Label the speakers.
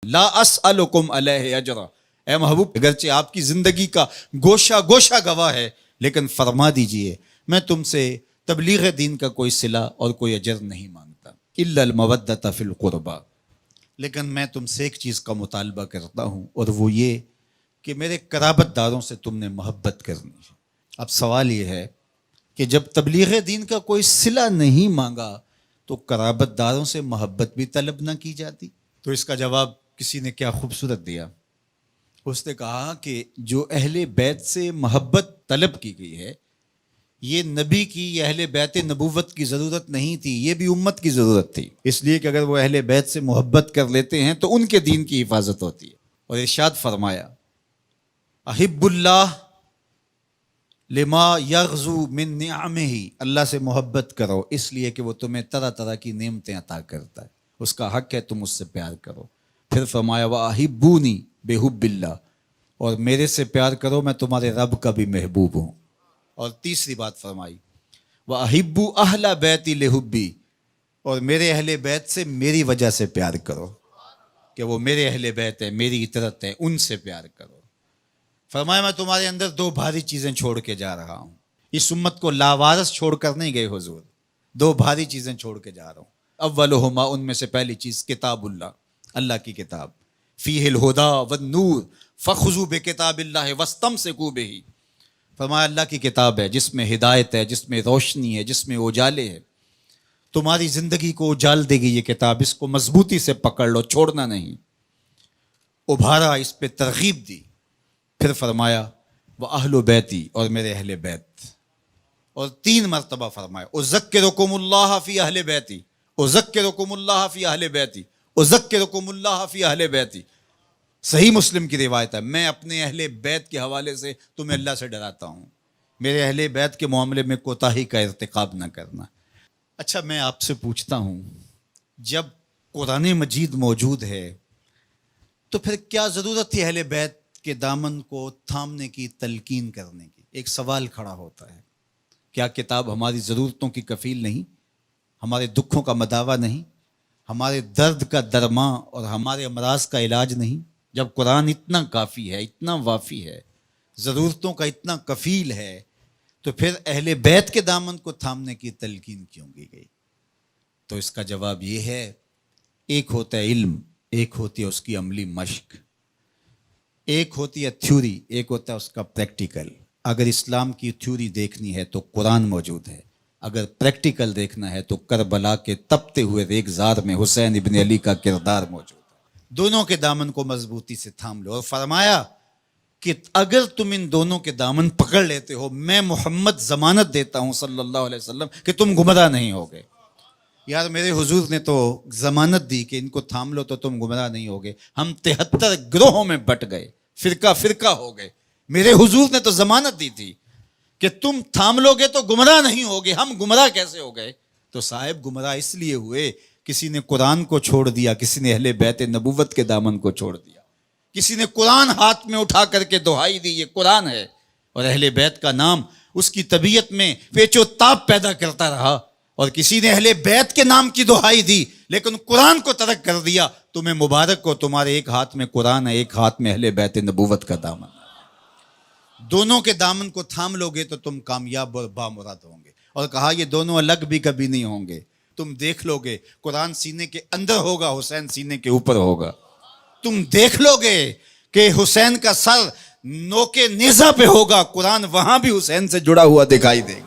Speaker 1: لا اسألکم علیہ اجرا، اے محبوب اگرچہ آپ کی زندگی کا گوشہ گوشہ گواہ ہے، لیکن فرما دیجئے میں تم سے تبلیغ دین کا کوئی صلہ اور کوئی اجر نہیں مانگتا، الا المودۃ فی القربى، لیکن میں تم سے ایک چیز کا مطالبہ کرتا ہوں، اور وہ یہ کہ میرے قرابت داروں سے تم نے محبت کرنی ہے۔ اب سوال یہ ہے کہ جب تبلیغ دین کا کوئی صلہ نہیں مانگا تو قرابت داروں سے محبت بھی طلب نہ کی جاتی؟ تو اس کا جواب کسی نے کیا خوبصورت دیا، اس نے کہا کہ جو اہل بیت سے محبت طلب کی گئی ہے، یہ نبی کی، یہ اہل بیت نبوت کی ضرورت نہیں تھی، یہ بھی امت کی ضرورت تھی، اس لیے کہ اگر وہ اہل بیت سے محبت کر لیتے ہیں تو ان کے دین کی حفاظت ہوتی ہے۔ اور ارشاد فرمایا احب اللہ لما یغزو من نعمہ، اللہ سے محبت کرو اس لیے کہ وہ تمہیں طرح طرح کی نعمتیں عطا کرتا ہے، اس کا حق ہے تم اس سے پیار کرو۔ پھر فرمایا وَأَحِبُّونِي بِحُبِّ اللَّهِ، اور میرے سے پیار کرو میں تمہارے رب کا بھی محبوب ہوں۔ اور تیسری بات فرمائی وَأَحِبُّ أَهْلَ بَيْتِي لِحُبِّي، اور میرے اہل بیت سے میری وجہ سے پیار کرو، کہ وہ میرے اہل بیت ہے، میری اطاعت ہے، ان سے پیار کرو۔ فرمایا میں تمہارے اندر دو بھاری چیزیں چھوڑ کے جا رہا ہوں، اس امت کو لاوارث چھوڑ کر نہیں گئے حضور، دو بھاری چیزیں چھوڑ کے جا رہا ہوں۔ اولہما، ان میں سے پہلی چیز کتاب اللہ، اللہ کی کتاب، فیہ الہدی والنور فخذوا بکتاب اللہ واستمسکوا بہ، فرمایا اللہ کی کتاب ہے جس میں ہدایت ہے، جس میں روشنی ہے، جس میں اجالے ہے، تمہاری زندگی کو اجال دے گی یہ کتاب، اس کو مضبوطی سے پکڑ لو، چھوڑنا نہیں۔ ابھارا، اس پہ ترغیب دی۔ پھر فرمایا وَأَهْلُ بیتی، اور میرے اہل بیت، اور 3 مرتبہ فرمایا اذکرکم اللہ فی اہل بیتی، اذکرکم اللہ فی اہل بیتی، اذکرکم اللہ فی اہل بیتی۔ صحیح مسلم کی روایت ہے، میں اپنے اہل بیت کے حوالے سے تمہیں اللہ سے ڈراتا ہوں، میرے اہل بیت کے معاملے میں کوتاہی کا ارتکاب نہ کرنا۔ اچھا میں آپ سے پوچھتا ہوں، جب قرآن مجید موجود ہے تو پھر کیا ضرورت تھی اہل بیت کے دامن کو تھامنے کی، تلقین کرنے کی؟ ایک سوال کھڑا ہوتا ہے، کیا کتاب ہماری ضرورتوں کی کفیل نہیں، ہمارے دکھوں کا مداوع نہیں، ہمارے درد کا درماں اور ہمارے امراض کا علاج نہیں؟ جب قرآن اتنا کافی ہے، اتنا وافی ہے، ضرورتوں کا اتنا کفیل ہے، تو پھر اہل بیت کے دامن کو تھامنے کی تلقین کیوں کی گئی؟ تو اس کا جواب یہ ہے، ایک ہوتا ہے علم، ایک ہوتی ہے اس کی عملی مشق، ایک ہوتی ہے تھیوری، ایک ہوتا ہے اس کا پریکٹیکل۔ اگر اسلام کی تھیوری دیکھنی ہے تو قرآن موجود ہے، اگر پریکٹیکل دیکھنا ہے تو کربلا کے تپتے ہوئے ریگزار میں حسین ابن علی کا کردار موجود ہے۔ دونوں کے دامن کو مضبوطی سے تھام لو، اور فرمایا کہ اگر تم ان دونوں کے دامن پکڑ لیتے ہو، میں محمد ضمانت دیتا ہوں صلی اللہ علیہ وسلم کہ تم گمراہ نہیں ہوگے۔ یار میرے حضور نے تو ضمانت دی کہ ان کو تھام لو تو تم گمراہ نہیں ہوگے، ہم 73 گروہوں میں بٹ گئے، فرقہ فرقہ ہو گئے، میرے حضور نے تو ضمانت دی تھی کہ تم تھام لو گے تو گمراہ نہیں ہوگے، ہم گمراہ کیسے ہو گئے؟ تو صاحب گمراہ اس لیے ہوئے، کسی نے قرآن کو چھوڑ دیا، کسی نے اہل بیت نبوت کے دامن کو چھوڑ دیا، کسی نے قرآن ہاتھ میں اٹھا کر کے دہائی دی یہ قرآن ہے، اور اہل بیت کا نام اس کی طبیعت میں پیچ و تاب پیدا کرتا رہا، اور کسی نے اہل بیت کے نام کی دہائی دی لیکن قرآن کو ترک کر دیا۔ تمہیں مبارک ہو، تمہارے ایک ہاتھ میں قرآن ہے، ایک ہاتھ میں اہل بیت نبوت کا دامن ہے، دونوں کے دامن کو تھام لو گے تو تم کامیاب اور بامراد ہوں گے۔ اور کہا یہ دونوں الگ بھی کبھی نہیں ہوں گے، تم دیکھ لو گے قرآن سینے کے اندر ہوگا، حسین سینے کے اوپر ہوگا، تم دیکھ لو گے کہ حسین کا سر نوکے نیزہ پہ ہوگا، قرآن وہاں بھی حسین سے جڑا ہوا دکھائی دے گا۔